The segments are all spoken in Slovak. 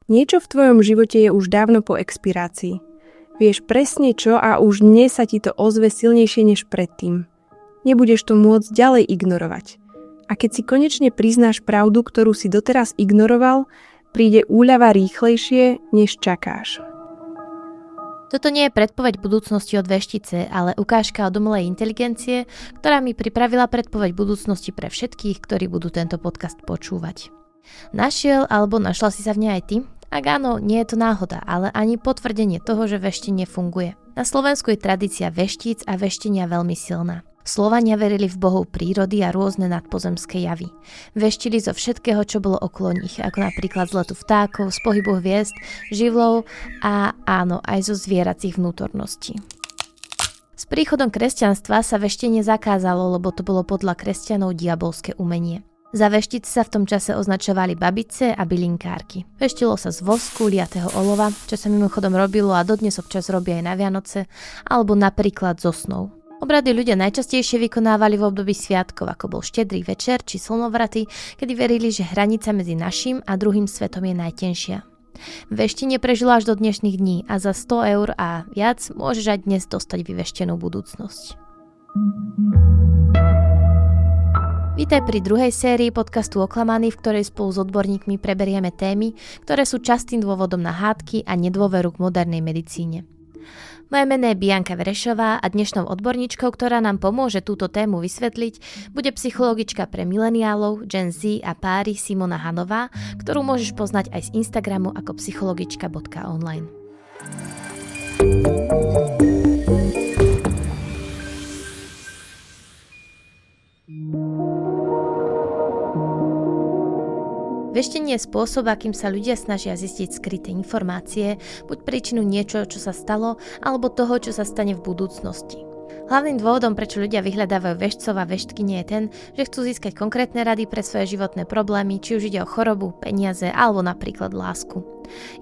Niečo v tvojom živote je už dávno po expirácii. Vieš presne čo a už dnes sa ti to ozve silnejšie než predtým. Nebudeš to môcť ďalej ignorovať. A keď si konečne priznáš pravdu, ktorú si doteraz ignoroval, príde úľava rýchlejšie, než čakáš. Toto nie je predpoveď budúcnosti od veštice, ale ukážka od umelej inteligencie, ktorá mi pripravila predpoveď budúcnosti pre všetkých, ktorí budú tento podcast počúvať. Našiel alebo našla si sa v nej aj ty? Ak áno, nie je to náhoda, ale ani potvrdenie toho, že veštenie funguje. Na Slovensku je tradícia veštíc a veštenia veľmi silná. Slovania verili v bohov prírody a rôzne nadpozemské javy. Veštili zo všetkého, čo bolo okolo nich, ako napríklad z letu vtákov, z pohybu hviezd, živlov a áno, aj zo zvieracích vnútorností. S príchodom kresťanstva sa veštenie zakázalo, lebo to bolo podľa kresťanov diabolské umenie. Za veštice sa v tom čase označovali babice a bylinkárky. Veštilo sa z vosku, liatého olova, čo sa mimochodom robilo a dodnes občas robí aj na Vianoce, alebo napríklad zo snov. Obrady ľudia najčastejšie vykonávali v období sviatkov, ako bol štedrý večer či slnovraty, kedy verili, že hranica medzi naším a druhým svetom je najtenšia. Veštenie prežilo až do dnešných dní a za 100 eur a viac môžeš aj dnes dostať vyveštenú budúcnosť. Vítaj pri druhej sérii podcastu Oklamaný, v ktorej spolu s odborníkmi preberieme témy, ktoré sú častým dôvodom na hádky a nedôveru k modernej medicíne. Moje meno je Bianka Verešová a dnešnou odborníčkou, ktorá nám pomôže túto tému vysvetliť, bude psychologička pre mileniálov, Gen Z a páry Simona Hanová, ktorú môžeš poznať aj z Instagramu ako psychologička.online. Veštenie je spôsob, akým sa ľudia snažia zistiť skryté informácie, buď príčinu niečo, čo sa stalo, alebo toho, čo sa stane v budúcnosti. Hlavným dôvodom, prečo ľudia vyhľadávajú veštcov a veštkyne je ten, že chcú získať konkrétne rady pre svoje životné problémy, či už ide o chorobu, peniaze alebo napríklad lásku.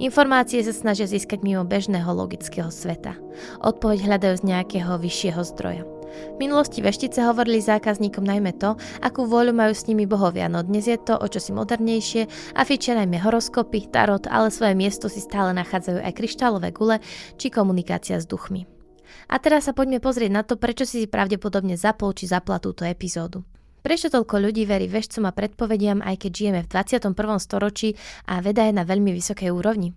Informácie sa snažia získať mimo bežného logického sveta. Odpoveď hľadajú z nejakého vyššieho zdroja. V minulosti veštice hovorili zákazníkom najmä to, akú vôľu majú s nimi bohovia, no dnes je to o čosi modernejšie a fičia najmä horoskopy, tarot, ale svoje miesto si stále nachádzajú aj kryštálové gule či komunikácia s duchmi. A teraz sa poďme pozrieť na to, prečo si pravdepodobne zapol či zapla túto epizódu. Prečo toľko ľudí verí veštcom a predpovediam, aj keď žijeme v 21. storočí a veda je na veľmi vysokej úrovni?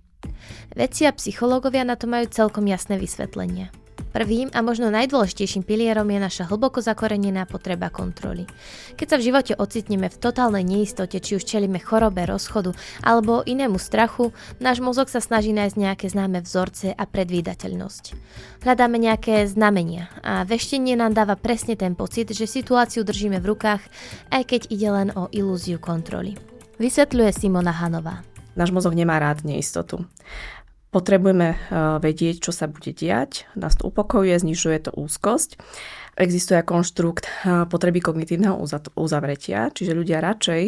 Vedci a psychológovia na to majú celkom jasné vysvetlenie. Prvým a možno najdôležitejším pilierom je naša hlboko zakorenená potreba kontroly. Keď sa v živote ocitneme v totálnej neistote, či už čelíme chorobe, rozchodu alebo inému strachu, náš mozog sa snaží nájsť nejaké známe vzorce a predvídateľnosť. Hľadáme nejaké znamenia a veštenie nám dáva presne ten pocit, že situáciu držíme v rukách, aj keď ide len o ilúziu kontroly. Vysvetľuje Simona Hanová. Náš mozog nemá rád neistotu. Potrebujeme vedieť, čo sa bude diať, nás to upokojuje, znižuje to úzkosť. Existuje konštrukt potreby kognitívneho uzavretia, čiže ľudia radšej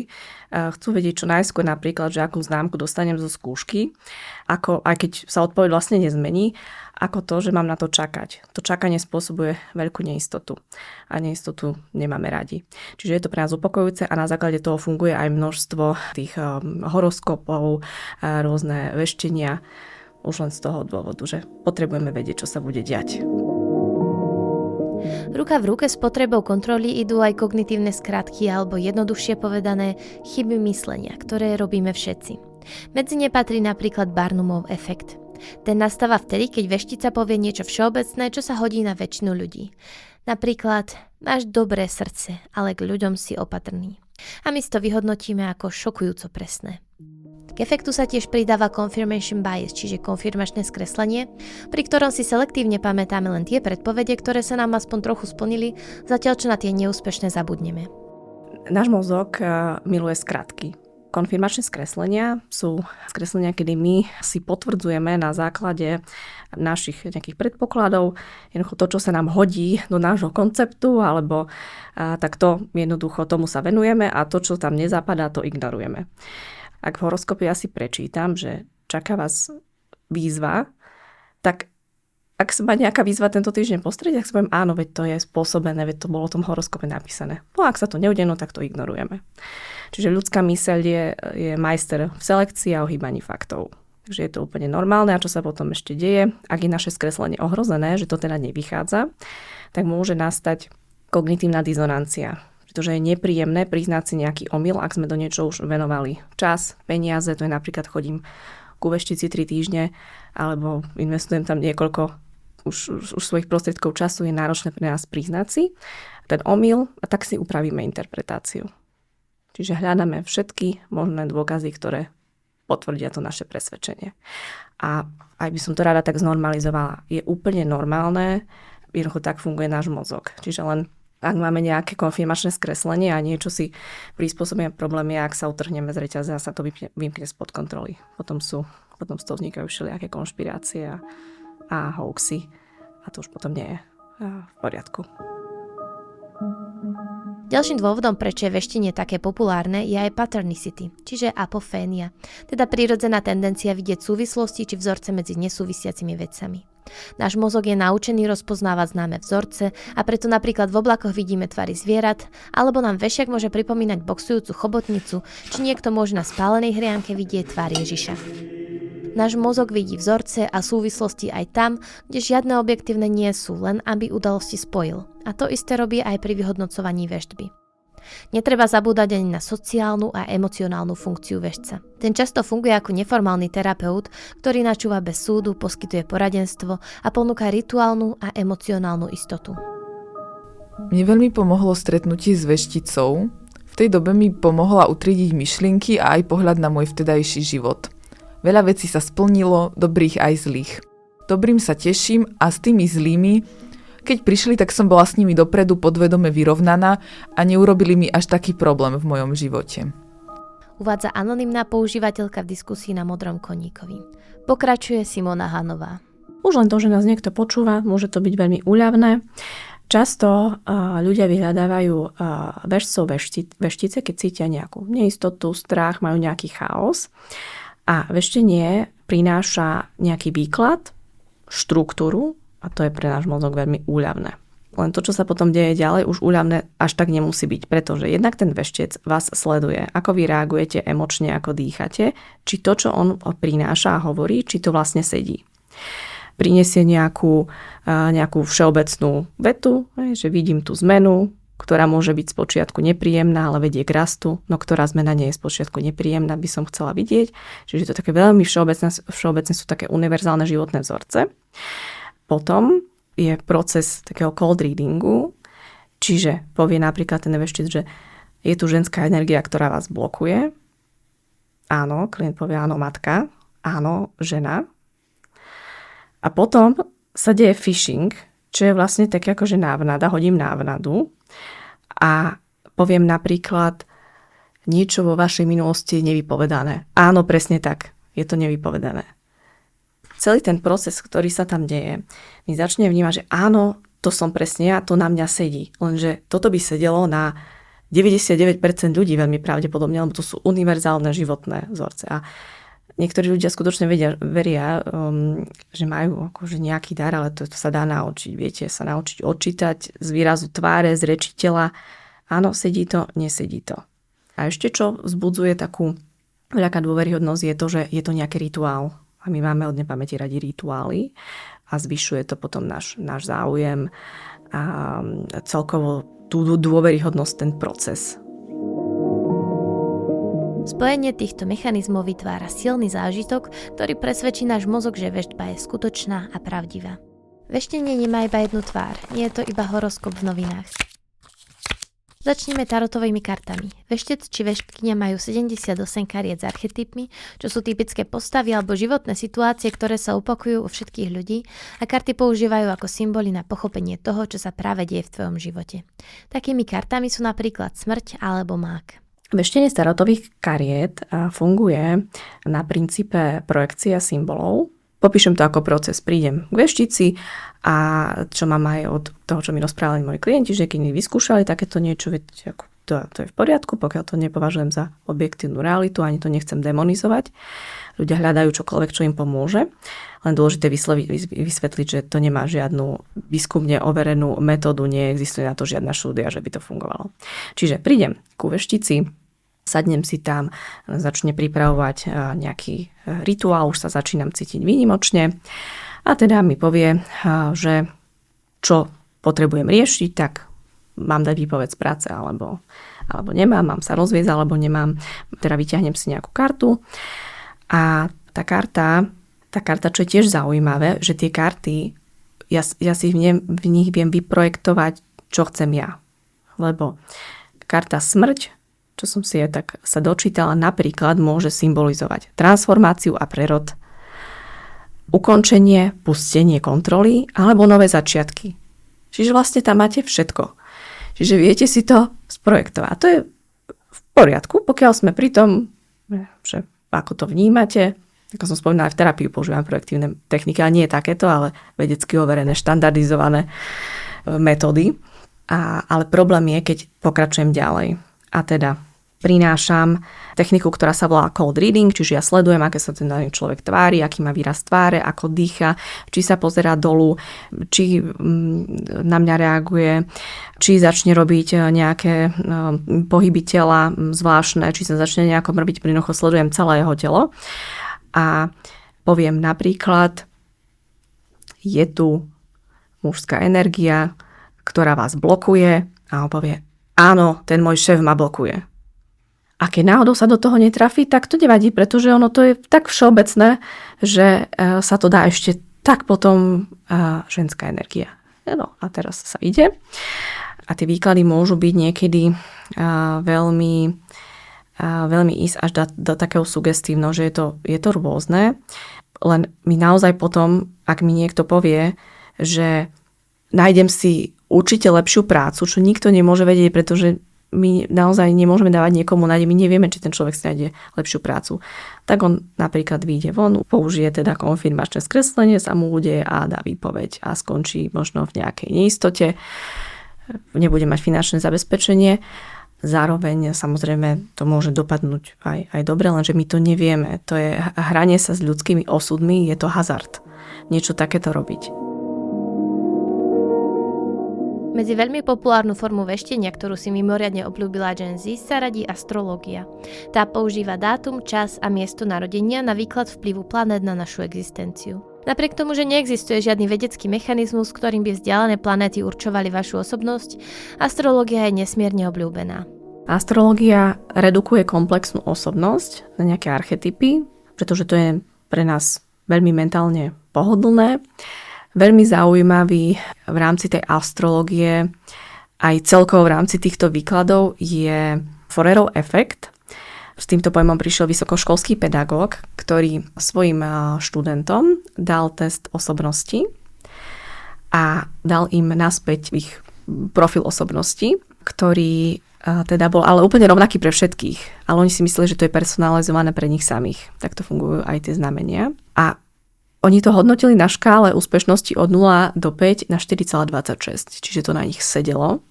chcú vedieť čo najskôr napríklad, že akú známku dostanem zo skúšky, aj keď sa odpoveď vlastne nezmení, ako to, že mám na to čakať. To čakanie spôsobuje veľkú neistotu a neistotu nemáme radi. Čiže je to pre nás upokojujúce a na základe toho funguje aj množstvo tých horoskopov, rôzne veštenia, už len z toho dôvodu, že potrebujeme vedieť, čo sa bude diať. Ruka v ruke s potrebou kontroly idú aj kognitívne skratky alebo jednoduchšie povedané chyby myslenia, ktoré robíme všetci. Medzi ne patrí napríklad Barnumov efekt. Ten nastáva vtedy, keď veštica povie niečo všeobecné, čo sa hodí na väčšinu ľudí. Napríklad, máš dobré srdce, ale k ľuďom si opatrný. A my si to vyhodnotíme ako šokujúco presné. K efektu sa tiež pridáva confirmation bias, čiže konfirmačné skreslenie, pri ktorom si selektívne pamätáme len tie predpovede, ktoré sa nám aspoň trochu splnili, zatiaľ čo na tie neúspešné zabudneme. Náš mozog miluje skratky. Konfirmačné skreslenia sú skreslenia, kedy my si potvrdzujeme na základe našich nejakých predpokladov jednoducho to, čo sa nám hodí do nášho konceptu, alebo tak to jednoducho tomu sa venujeme a to, čo tam nezapadá, to ignorujeme. Ak v horoskope ja si prečítam, že čaká vás výzva, tak ak sa ma nejaká výzva tento týždeň postrieť, tak si poviem, áno, veď to je spôsobené, veď to bolo v tom horoskope napísané. No a ak sa to neudeje, tak to ignorujeme. Čiže ľudská myseľ je majster v selekcii a ohýbaní faktov. Takže je to úplne normálne. A čo sa potom ešte deje? Ak je naše skreslenie ohrozené, že to teda nevychádza, tak môže nastať kognitívna dizonancia. Pretože je nepríjemné priznať si nejaký omyl, ak sme do niečo už venovali čas, peniaze, to je napríklad chodím ku veštici 3 týždne, alebo investujem tam niekoľko už svojich prostriedkov času, je náročné pre nás priznať si ten omyl a tak si upravíme interpretáciu. Čiže hľadáme všetky možné dôkazy, ktoré potvrdia to naše presvedčenie. A aj by som to rada tak znormalizovala. Je úplne normálne, jednoducho tak funguje náš mozog. Čiže len ak máme nejaké konfirmačné skreslenie a niečo si prispôsobíme problémy, ak sa utrhneme z reťaze a sa to vymkne spod kontroly. Potom z toho vznikajú všelijaké konšpirácie a hoaxy a to už potom nie je v poriadku. Ďalším dôvodom, prečo je veštenie také populárne, je aj patternicity, čiže apofénia, teda prirodzená tendencia vidieť súvislosti či vzorce medzi nesúvisiacimi vecami. Náš mozog je naučený rozpoznávať známe vzorce a preto napríklad v oblakoch vidíme tvary zvierat, alebo nám vešiak môže pripomínať boxujúcu chobotnicu, či niekto môže na spálenej hrianke vidieť tvár Ježiša. Náš mozog vidí vzorce a súvislosti aj tam, kde žiadne objektívne nie sú, len aby udalosti spojil. A to isté robí aj pri vyhodnocovaní veštby. Netreba zabúdať ani na sociálnu a emocionálnu funkciu veštca. Ten často funguje ako neformálny terapeut, ktorý načúva bez súdu, poskytuje poradenstvo a ponúka rituálnu a emocionálnu istotu. Mne veľmi pomohlo stretnutie s vešticou. V tej dobe mi pomohla utriediť myšlienky a aj pohľad na môj vtedajší život. Veľa vecí sa splnilo, dobrých aj zlých. Dobrým sa teším a s tými zlými, keď prišli, tak som bola s nimi dopredu podvedome vyrovnaná a neurobili mi až taký problém v mojom živote. Uvádza anonymná používateľka v diskusii na Modrom koníkovi. Pokračuje Simona Hanová. Už len to, že nás niekto počúva, môže to byť veľmi úľavné. Často ľudia vyhľadávajú veštcov veštice, keď cítia nejakú neistotu, strach, majú nejaký chaos. A veštenie prináša nejaký výklad, štruktúru a to je pre náš mozog veľmi úľavné. Len to, čo sa potom deje ďalej, už úľavné až tak nemusí byť, pretože jednak ten veštec vás sleduje, ako vy reagujete emočne, ako dýchate, či to, čo on prináša a hovorí, či to vlastne sedí. Prinesie nejakú všeobecnú vetu, že vidím tú zmenu, ktorá môže byť spočiatku nepríjemná, ale vedie k rastu, no ktorá zmena nie je spočiatku nepríjemná, by som chcela vidieť. Čiže to je také veľmi všeobecné sú také univerzálne životné vzorce. Potom je proces takého cold readingu, čiže povie napríklad ten veštec, že je tu ženská energia, ktorá vás blokuje. Áno, klient povie áno, matka, áno, žena. A potom sa deje phishing, čo je vlastne také akože návnada, hodím návnadu a poviem napríklad niečo vo vašej minulosti nevypovedané. Áno, presne tak, je to nevypovedané. Celý ten proces, ktorý sa tam deje, mi začne vnímať, že áno, to som presne ja, to na mňa sedí. Lenže toto by sedelo na 99% ľudí veľmi pravdepodobne, lebo to sú univerzálne životné vzorce. A niektorí ľudia skutočne veria, že majú akože nejaký dar, ale to sa dá naučiť. Viete sa naučiť odčítať z výrazu tváre, z reči tela. Áno, sedí to, nesedí to. A ešte čo vzbudzuje takú veľká dôveryhodnosť je to, že je to nejaký rituál. A my máme od nepamäti radi rituály a zvyšuje to potom náš záujem a celkovo tú dôveryhodnosť, ten proces. Spojenie týchto mechanizmov vytvára silný zážitok, ktorý presvedčí náš mozog, že veštba je skutočná a pravdivá. Veštenie nemá iba jednu tvár, nie je to iba horoskop v novinách. Začneme tarotovými kartami. Veštec či veštkyňa majú 78 kariet s archetypmi, čo sú typické postavy alebo životné situácie, ktoré sa opakujú u všetkých ľudí a karty používajú ako symboly na pochopenie toho, čo sa práve deje v tvojom živote. Takými kartami sú napríklad smrť alebo mák. Veštenie z tarotových kariet funguje na princípe projekcia symbolov. Popíšem to ako proces. Prídem k veštici a čo mám aj od toho, čo mi rozprávali moji klienti, že keď mi vyskúšali takéto niečo, viete, to je v poriadku, pokiaľ to nepovažujem za objektívnu realitu, ani to nechcem demonizovať. Ľudia hľadajú čokoľvek, čo im pomôže. Len dôležité vysvetliť, že to nemá žiadnu výskumne overenú metódu, neexistuje na to žiadna štúdia, že by to fungovalo. Čiže prídem ku veštici sadnem si tam, začne pripravovať nejaký rituál, už sa začínam cítiť výnimočne a teda mi povie, že čo potrebujem riešiť, tak mám dať výpoveď z práce alebo nemám, mám sa rozviesť alebo nemám, teda vyťahnem si nejakú kartu a tá karta, čo je tiež zaujímavé, že tie karty, ja si v nich viem vyprojektovať, čo chcem ja. Lebo karta smrť, čo som si aj tak sa dočítala, napríklad môže symbolizovať transformáciu a prerod, ukončenie, pustenie kontroly alebo nové začiatky. Čiže vlastne tam máte všetko. Čiže viete si to sprojektovať. A to je v poriadku, pokiaľ sme pri tom, že ako to vnímate. Ako som spomínala, v terapii používam projektívne techniky, ale nie je takéto, ale vedecky overené, štandardizované metódy. Ale problém je, keď pokračujem ďalej. A teda prinášam techniku, ktorá sa volá cold reading, čiže ja sledujem, aké sa ten daný človek tvári, aký má výraz tváre, ako dýcha, či sa pozerá dolu, či na mňa reaguje, či začne robiť nejaké pohyby tela zvláštne, či sa začne nejako mrviť pri nochu, sledujem celé jeho telo. A poviem napríklad, je tu mužská energia, ktorá vás blokuje a on povie, áno, ten môj šéf ma blokuje. A keď náhodou sa do toho netrafí, tak to nevadí, pretože ono to je tak všeobecné, že sa to dá ešte tak potom ženská energia. No a teraz sa ide. A tie výklady môžu byť niekedy veľmi ísť až do takého sugestívneho, že je to rôzne. Len mi naozaj potom, ak mi niekto povie, že nájdem si určite lepšiu prácu, čo nikto nemôže vedieť, pretože my naozaj nemôžeme dávať niekomu nádej, my nevieme, či ten človek si nájde lepšiu prácu. Tak on napríklad vyjde von, použije teda konfirmačné skreslenie, sa mu udeje a dá výpoveď a skončí možno v nejakej neistote, nebude mať finančné zabezpečenie. Zároveň samozrejme to môže dopadnúť aj dobre, lenže my to nevieme. To je hranie sa s ľudskými osudmi, je to hazard. Niečo takéto robiť. Medzi veľmi populárnu formu veštenia, ktorú si mimoriadne obľúbila Gen Z, sa radí astrológia. Tá používa dátum, čas a miesto narodenia na výklad vplyvu planét na našu existenciu. Napriek tomu, že neexistuje žiadny vedecký mechanizmus, ktorým by vzdialené planéty určovali vašu osobnosť, astrológia je nesmierne obľúbená. Astrológia redukuje komplexnú osobnosť na nejaké archetypy, pretože to je pre nás veľmi mentálne pohodlné. Veľmi zaujímavý v rámci tej astrológie aj celkovo v rámci týchto výkladov je Forerov efekt. S týmto pojmom prišiel vysokoškolský pedagóg, ktorý svojim študentom dal test osobnosti a dal im naspäť ich profil osobnosti, ktorý teda bol ale úplne rovnaký pre všetkých. Ale oni si mysleli, že to je personalizované pre nich samých. Takto fungujú aj tie znamenia. A oni to hodnotili na škále úspešnosti od 0 do 5 na 4,26, čiže to na nich sedelo,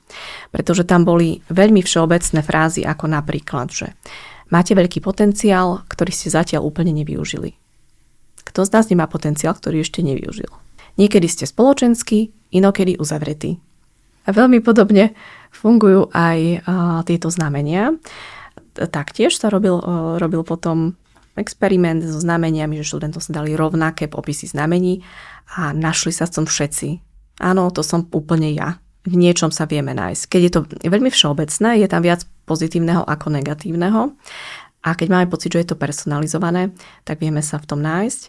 pretože tam boli veľmi všeobecné frázy ako napríklad, že máte veľký potenciál, ktorý ste zatiaľ úplne nevyužili. Kto z nás nemá potenciál, ktorý ešte nevyužil? Niekedy ste spoločenskí, inokedy uzavretí. A veľmi podobne fungujú aj tieto znamenia. Taktiež sa robil potom experiment so znameniami, že študentom sa dali rovnaké popisy znamení a našli sa v tom všetci. Áno, to som úplne ja. V niečom sa vieme nájsť. Keď je to veľmi všeobecné, je tam viac pozitívneho ako negatívneho. A keď máme pocit, že je to personalizované, tak vieme sa v tom nájsť.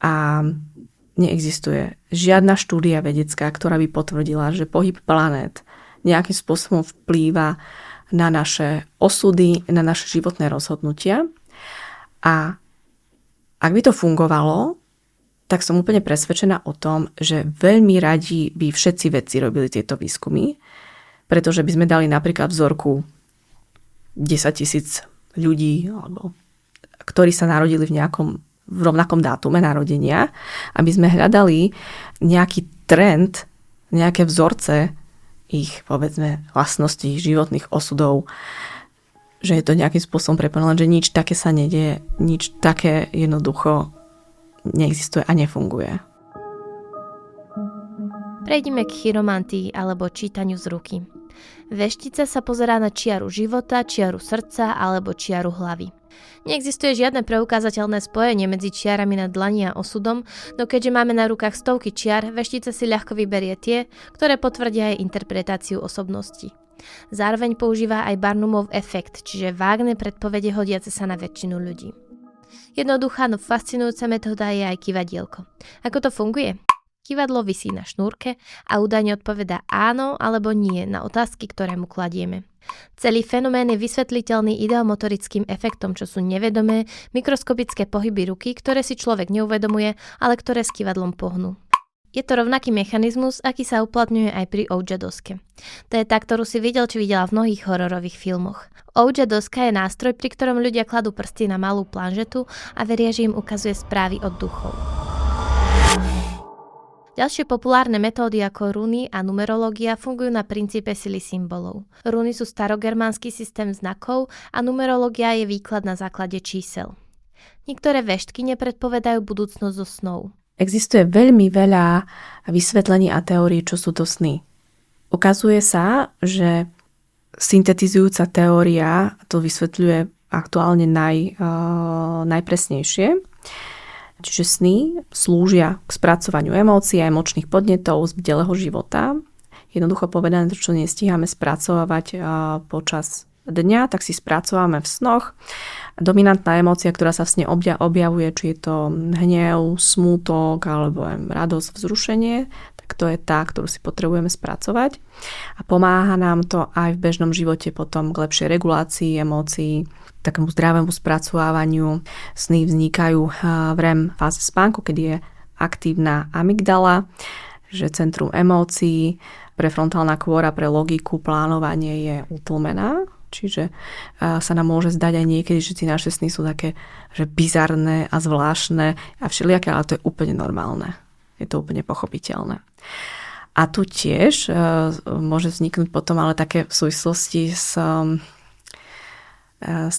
A neexistuje žiadna štúdia vedecká, ktorá by potvrdila, že pohyb planét nejakým spôsobom vplýva na naše osudy, na naše životné rozhodnutia. A ak by to fungovalo, tak som úplne presvedčená o tom, že veľmi radi by všetci vedci robili tieto výskumy, pretože by sme dali napríklad vzorku 10 000 ľudí, ktorí sa narodili v rovnakom dátume narodenia, aby sme hľadali nejaký trend, nejaké vzorce ich, povedzme, vlastností, životných osudov, že je to nejakým spôsobom prepojené, že nič také sa nedieje, nič také jednoducho neexistuje a nefunguje. Prejdime k chiromantii alebo čítaniu z ruky. Veštica sa pozerá na čiaru života, čiaru srdca alebo čiaru hlavy. Neexistuje žiadne preukázateľné spojenie medzi čiarami na dlani a osudom, no keďže máme na rukách stovky čiar, veštica si ľahko vyberie tie, ktoré potvrdia jej interpretáciu osobnosti. Zároveň používa aj Barnumov efekt, čiže vágne predpovede hodiace sa na väčšinu ľudí. Jednoduchá, no fascinujúca metóda je aj kývadielko. Ako to funguje? Kývadlo visí na šnúrke a údajne odpovedá áno alebo nie na otázky, ktoré mu kladieme. Celý fenomén je vysvetliteľný ideomotorickým efektom, čo sú nevedomé, mikroskopické pohyby ruky, ktoré si človek neuvedomuje, ale ktoré s kývadlom pohnú. Je to rovnaký mechanizmus, aký sa uplatňuje aj pri Ouija doske. To je tá, ktorú si videla v mnohých hororových filmoch. Ouija doska je nástroj, pri ktorom ľudia kladú prsty na malú planžetu a veria, že im ukazuje správy od duchov. Ďalšie populárne metódy ako runy a numerológia fungujú na princípe sily symbolov. Runy sú starogermánsky systém znakov a numerológia je výklad na základe čísel. Niektoré veštky nepredpovedajú budúcnosť zo snov. Existuje veľmi veľa vysvetlení a teórií, čo sú to sny. Ukazuje sa, že syntetizujúca teória to vysvetľuje aktuálne najpresnejšie. Čiže sny slúžia k spracovaniu emócií a emočných podnetov z bdelého života. Jednoducho povedané, to, čo nestíhame spracovať počas dňa, tak si spracovávame v snoch. Dominantná emócia, ktorá sa v sne objavuje, či je to hnev, smútok alebo radosť, vzrušenie, tak to je tá, ktorú si potrebujeme spracovať. A pomáha nám to aj v bežnom živote potom k lepšej regulácii emócií, takému zdravému spracovávaniu. Sny vznikajú v REM fáze spánku, keď je aktívna amygdala, že centrum emócií, prefrontálna kôra pre logiku, plánovanie je utlmená. Čiže sa nám môže zdať aj niekedy, že tie naše sny sú také, že bizarné a zvláštne a všelijaké, ale to je úplne normálne. Je to úplne pochopiteľné. A tu tiež môže vzniknúť potom ale také v súvislosti s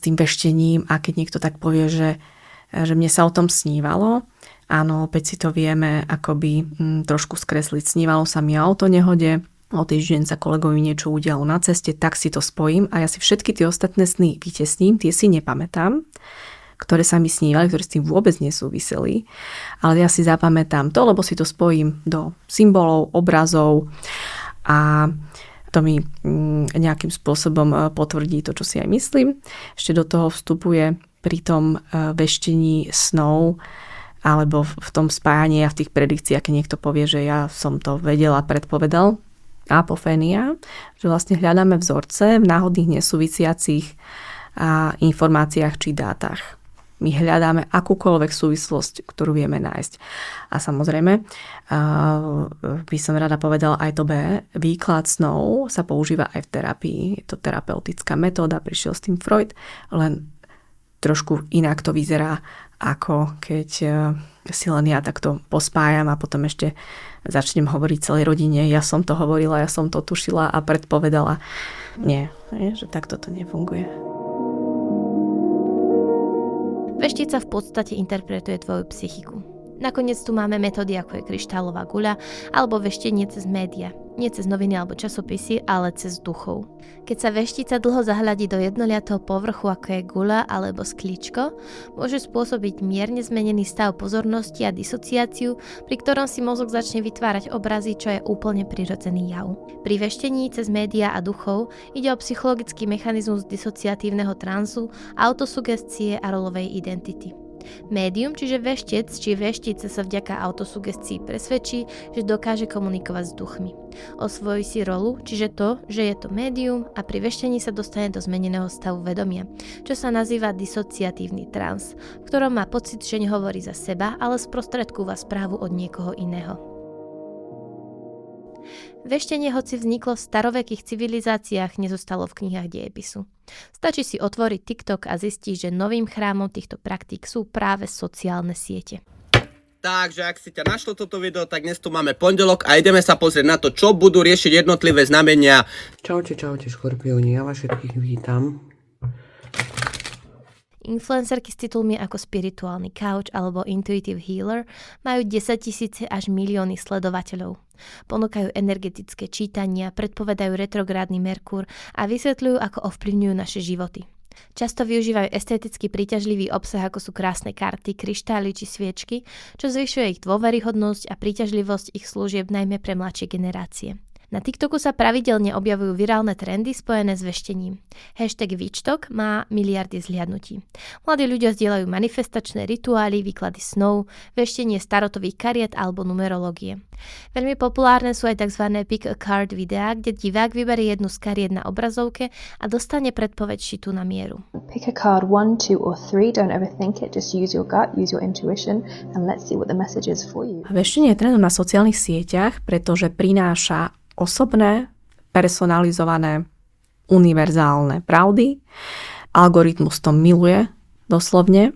tým veštením a keď niekto tak povie, že mne sa o tom snívalo. Áno, opäť si to vieme akoby trošku skresliť. Snívalo sa mi o autonehode, o týždeň sa kolegovi niečo udialo na ceste, tak si to spojím a ja si všetky tie ostatné sny vytesním, tie si nepamätám, ktoré sa mi snívali, ktoré s tým vôbec nesúviseli, ale ja si zapamätám to, lebo si to spojím do symbolov, obrazov a to mi nejakým spôsobom potvrdí to, čo si aj myslím. Ešte do toho vstupuje pri tom veštení snov alebo v tom spájaní a v tých predikciách, keď niekto povie, že ja som to vedel a predpovedal, apofénia, že vlastne hľadáme vzorce v náhodných nesúvisiacich informáciách či dátach. My hľadáme akúkoľvek súvislosť, ktorú vieme nájsť. A samozrejme, by som rada povedala aj to B, výklad snov sa používa aj v terapii. Je to terapeutická metóda, prišiel s tým Freud, len trošku inak to vyzerá, ako keď si len ja takto pospájam a potom ešte začnem hovoriť celej rodine, ja som to hovorila, ja som to tušila a predpovedala. Nie, že takto to nefunguje. Veštica v podstate interpretuje tvoju psychiku. Nakoniec tu máme metódy ako je kryštálová guľa alebo veštenie cez média. Nie cez noviny alebo časopisy, ale cez duchov. Keď sa veštica dlho zahľadí do jednoliatého povrchu ako je guľa alebo sklíčko, môže spôsobiť mierne zmenený stav pozornosti a disociáciu, pri ktorom si mozog začne vytvárať obrazy, čo je úplne prirodzený jav. Pri veštení cez média a duchov ide o psychologický mechanizmus disociatívneho transu, autosugestie a rolovej identity. Médium, čiže veštec či veštica sa vďaka autosugestii presvedčí, že dokáže komunikovať s duchmi. Osvojí si rolu, čiže to, že je to médium a pri veštení sa dostane do zmeneného stavu vedomia, čo sa nazýva disociatívny trans, v ktorom má pocit, že nehovorí za seba, ale sprostredkúva správu od niekoho iného. Veštenie, hoci vzniklo v starovekých civilizáciách, nezostalo v knihách dejepisu. Stačí si otvoriť TikTok a zistiť, že novým chrámom týchto praktík sú práve sociálne siete. Takže ak si ťa našlo toto video, tak dnes tu máme pondelok a ideme sa pozrieť na to, čo budú riešiť jednotlivé znamenia. Čaute, škorpióni, ja vás všetkých vítam. Influencerky s titulmi ako spirituálny coach alebo intuitive healer majú 10 000 až milióny sledovateľov. Ponúkajú energetické čítania, predpovedajú retrográdny Merkúr a vysvetľujú, ako ovplyvňujú naše životy. Často využívajú esteticky príťažlivý obsah, ako sú krásne karty, kryštály či sviečky, čo zvyšuje ich dôveryhodnosť a príťažlivosť ich služieb najmä pre mladšie generácie. Na TikToku sa pravidelne objavujú virálne trendy spojené s veštením. Hashtag Witchtalk má miliardy zhliadnutí. Mladí ľudia zdieľajú manifestačné rituály, výklady snov, veštenie starotových kariet alebo numerológie. Veľmi populárne sú aj tzv. Pick a card videá, kde divák vyberie jednu z kariet na obrazovke a dostane predpoveď šitú na mieru. Pick a card 1, 2 or 3, don't overthink it, just use your gut, use your intuition and let's see what the message is for you. Veštenie je trendom na sociálnych sieťach, pretože prináša osobné, personalizované, univerzálne pravdy. Algoritmus to miluje, doslovne.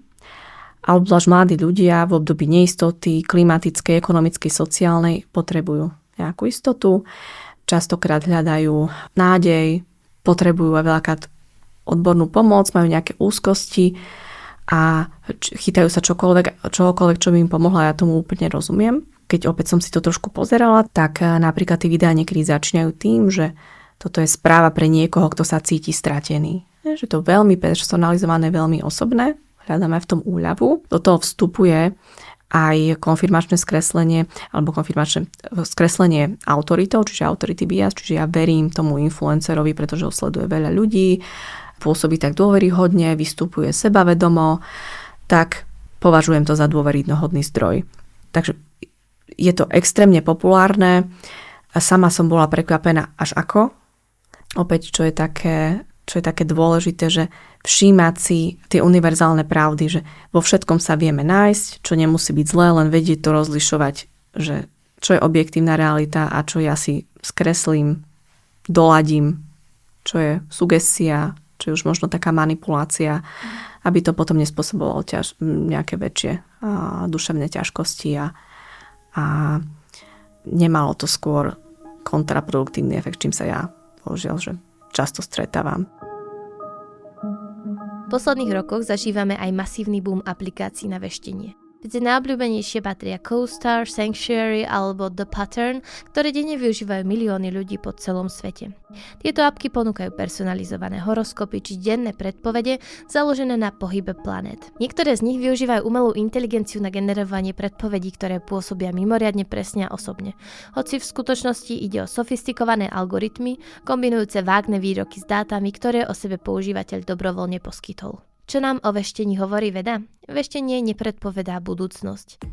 A obzvlášť mladí ľudia v období neistoty, klimatickej, ekonomickej, sociálnej potrebujú nejakú istotu. Častokrát hľadajú nádej, potrebujú aj veľakrát odbornú pomoc, majú nejaké úzkosti a chytajú sa čokoľvek, čo by im pomohlo. Ja tomu úplne rozumiem. Keď opäť som si to trošku pozerala, tak napríklad tí videá niekedy začínajú tým, že toto je správa pre niekoho, kto sa cíti stratený. Že to veľmi personalizované, veľmi osobné. Hľadáme v tom úľavu. Do toho vstupuje aj konfirmačné skreslenie alebo konfirmačné skreslenie autoritou, čiže authority bias, čiže ja verím tomu influencerovi, pretože ho sleduje veľa ľudí, pôsobí tak dôveryhodne, vystupuje sebavedomo, tak považujem to za dôveryhodný zdroj. Takže je to extrémne populárne. Sama som bola prekvapená až ako. Opäť, čo je také dôležité, že všímať si tie univerzálne pravdy, že vo všetkom sa vieme nájsť, čo nemusí byť zlé, len vedieť to rozlišovať, že čo je objektívna realita a čo ja si skreslím, doladím, čo je sugestia, čo je už možno taká manipulácia, aby to potom nespôsobovalo nejaké väčšie duševné ťažkosti a nemalo to skôr kontraproduktívny efekt, čím sa ja bohužiaľ, že často stretávam. V posledných rokoch zažívame aj masívny boom aplikácií na veštenie. Medzi najobľúbenejšie patria CoStar, Sanctuary alebo The Pattern, ktoré denne využívajú milióny ľudí po celom svete. Tieto apky ponúkajú personalizované horoskopy či denné predpovede založené na pohybe planét. Niektoré z nich využívajú umelú inteligenciu na generovanie predpovedí, ktoré pôsobia mimoriadne presne a osobne. Hoci v skutočnosti ide o sofistikované algoritmy, kombinujúce vágne výroky s dátami, ktoré o sebe používateľ dobrovoľne poskytol. Čo nám o veštení hovorí veda? Veštenie nepredpovedá budúcnosť.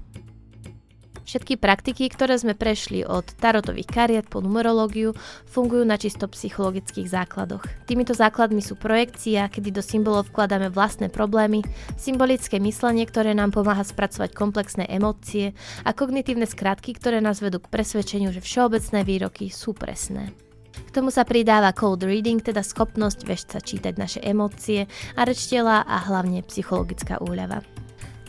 Všetky praktiky, ktoré sme prešli od tarotových kariet po numerológiu, fungujú na čisto psychologických základoch. Týmito základmi sú projekcia, kedy do symbolov vkladáme vlastné problémy, symbolické myslenie, ktoré nám pomáha spracovať komplexné emócie a kognitívne skratky, ktoré nás vedú k presvedčeniu, že všeobecné výroky sú presné. K tomu sa pridáva cold reading, teda schopnosť veštca čítať naše emócie a reč tela a hlavne psychologická úľava.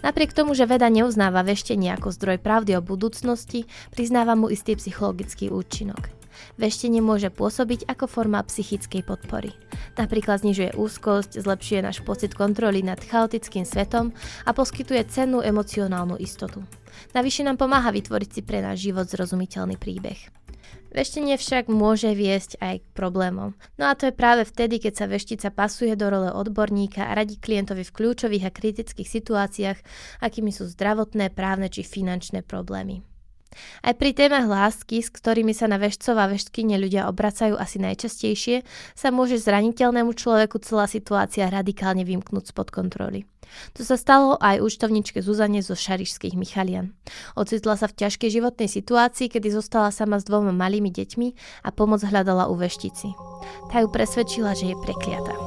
Napriek tomu, že veda neuznáva veštenie ako zdroj pravdy o budúcnosti, priznáva mu istý psychologický účinok. Veštenie môže pôsobiť ako forma psychickej podpory. Napríklad znižuje úzkosť, zlepšuje náš pocit kontroly nad chaotickým svetom a poskytuje cennú emocionálnu istotu. Navyše nám pomáha vytvoriť si pre náš život zrozumiteľný príbeh. Veštenie však môže viesť aj k problémom. No a to je práve vtedy, keď sa veštica pasuje do role odborníka a radí klientovi v kľúčových a kritických situáciách, akými sú zdravotné, právne či finančné problémy. Aj pri témach lásky, s ktorými sa na veštcov a veštkyne ľudia obracajú asi najčastejšie, sa môže zraniteľnému človeku celá situácia radikálne vymknúť spod kontroly. To sa stalo aj účtovničke Zuzane zo Šarišských Michalian. Ocitla sa v ťažkej životnej situácii, kedy zostala sama s 2 malými deťmi a pomoc hľadala u veštici. Tá ju presvedčila, že je prekliata.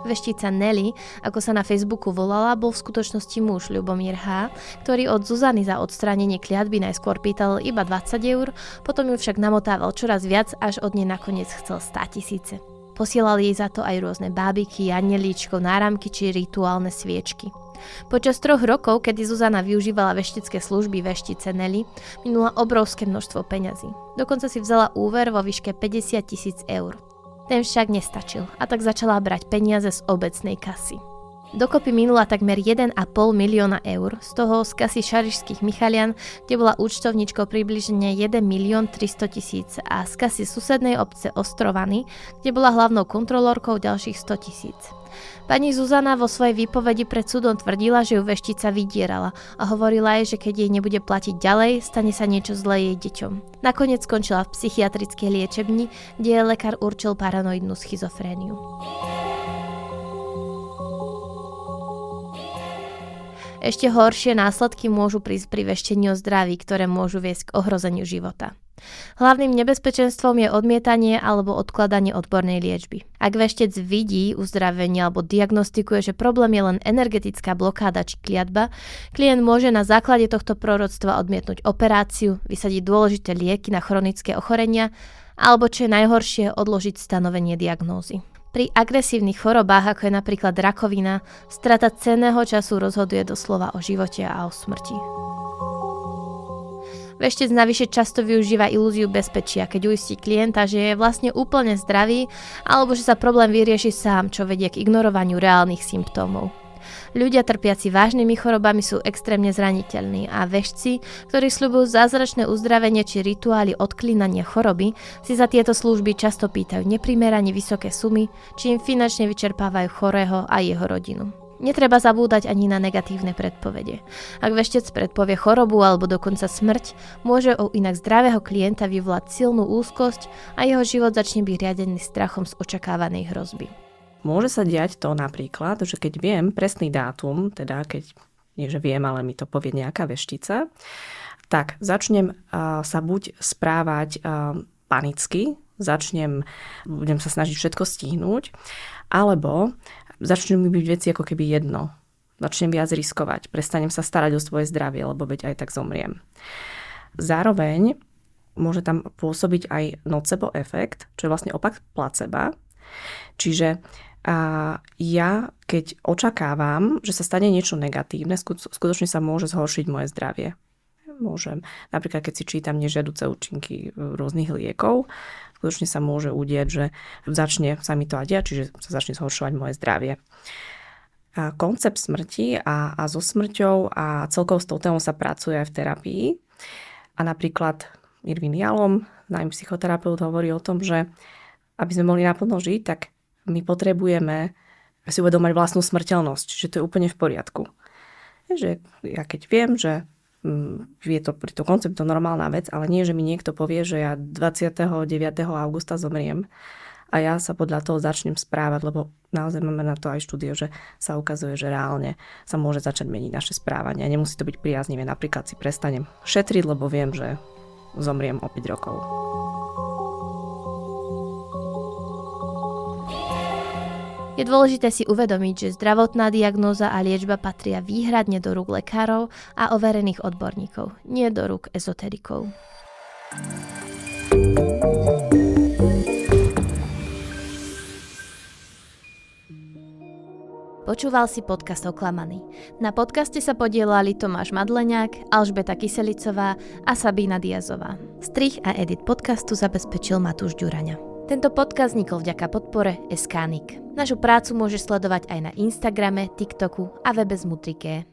Veštica Nelly, ako sa na Facebooku volala, bol v skutočnosti muž Ľubomír H., ktorý od Zuzany za odstránenie kliatby najskôr pýtal iba 20 eur, potom ju však namotával čoraz viac, až od nej nakoniec chcel 100 000. Posielal jej za to aj rôzne bábiky, anjelíčkov, náramky či rituálne sviečky. Počas 3 rokov, kedy Zuzana využívala veštické služby veštice Nelly, minula obrovské množstvo peňazí. Dokonca si vzala úver vo výške 50 000 eur. Ten však nestačil a tak začala brať peniaze z obecnej kasy. Dokopy minula takmer 1,5 milióna eur, z toho z kasy šarišských Michalian, kde bola účtovničkou približne 1 300 000 a z kasy susednej obce Ostrovany, kde bola hlavnou kontrolórkou ďalších 100 000. Pani Zuzana vo svojej výpovedi pred súdom tvrdila, že ju veštica vydierala a hovorila jej, že keď jej nebude platiť ďalej, stane sa niečo zlé jej deťom. Nakoniec skončila v psychiatrickej liečebni, kde jej lekár určil paranoidnú schizofréniu. Ešte horšie následky môžu prísť pri veštení o zdraví, ktoré môžu viesť k ohrozeniu života. Hlavným nebezpečenstvom je odmietanie alebo odkladanie odbornej liečby. Ak veštec vidí uzdravenie alebo diagnostikuje, že problém je len energetická blokáda či kliatba, klient môže na základe tohto proroctva odmietnúť operáciu, vysadiť dôležité lieky na chronické ochorenia alebo, čo je najhoršie, odložiť stanovenie diagnózy. Pri agresívnych chorobách, ako je napríklad rakovina, strata cenného času rozhoduje doslova o živote a o smrti. Veštec navyše často využíva ilúziu bezpečia, keď uistí klienta, že je vlastne úplne zdravý alebo že sa problém vyrieši sám, čo vedie k ignorovaniu reálnych symptómov. Ľudia trpiaci vážnymi chorobami sú extrémne zraniteľní a veštci, ktorí sľubujú zázračné uzdravenie či rituály odklínania choroby, si za tieto služby často pýtajú neprimerane vysoké sumy, či im finančne vyčerpávajú chorého a jeho rodinu. Netreba zabúdať ani na negatívne predpovede. Ak veštec predpovie chorobu alebo dokonca smrť, môže u inak zdravého klienta vyvolať silnú úzkosť a jeho život začne byť riadený strachom z očakávanej hrozby. Môže sa diať to napríklad, že keď viem presný dátum, teda keď nie že viem, ale mi to povie nejaká veštica, tak začnem sa buď správať panicky, budem sa snažiť všetko stihnúť, alebo začnú mi byť veci ako keby jedno. Začnem viac riskovať, prestanem sa starať o svoje zdravie, lebo veď aj tak zomriem. Zároveň môže tam pôsobiť aj nocebo efekt, čo je vlastne opak placeba. Čiže ja, keď očakávam, že sa stane niečo negatívne, skutočne sa môže zhoršiť moje zdravie. Môžem. Napríklad, keď si čítam nežiaduce účinky rôznych liekov, skutočne sa môže udieť, že začne sa mi to aj diať, čiže sa začne zhoršovať moje zdravie. A koncept smrti a so smrťou a celkovo s tou témou sa pracuje aj v terapii. A napríklad Irvin Yalom, náš psychoterapeut, hovorí o tom, že aby sme mohli naplno žiť, tak my potrebujeme si uvedomať vlastnú smrteľnosť, čiže to je úplne v poriadku. Že ja keď viem, že je to pri tom konceptu normálna vec, ale nie, že mi niekto povie, že ja 29. augusta zomriem a ja sa podľa toho začnem správať, lebo naozaj máme na to aj štúdie, že sa ukazuje, že reálne sa môže začať meniť naše správanie. Nemusí to byť priaznivé. Napríklad si prestanem šetriť, lebo viem, že zomriem o 5 rokov. Je dôležité si uvedomiť, že zdravotná diagnóza a liečba patria výhradne do rúk lekárov a overených odborníkov, nie do rúk ezoterikov. Počúval si podcast Oklamaný. Na podcaste sa podielali Tomáš Madleňák, Alžbeta Kyselicová a Sabína Diazová. Strih a edit podcastu zabezpečil Matúš Ďuraňa. Tento podcast vznikol vďaka podpore SK Nik. Našu prácu môžeš sledovať aj na Instagrame, TikToku a webe Zmutriké.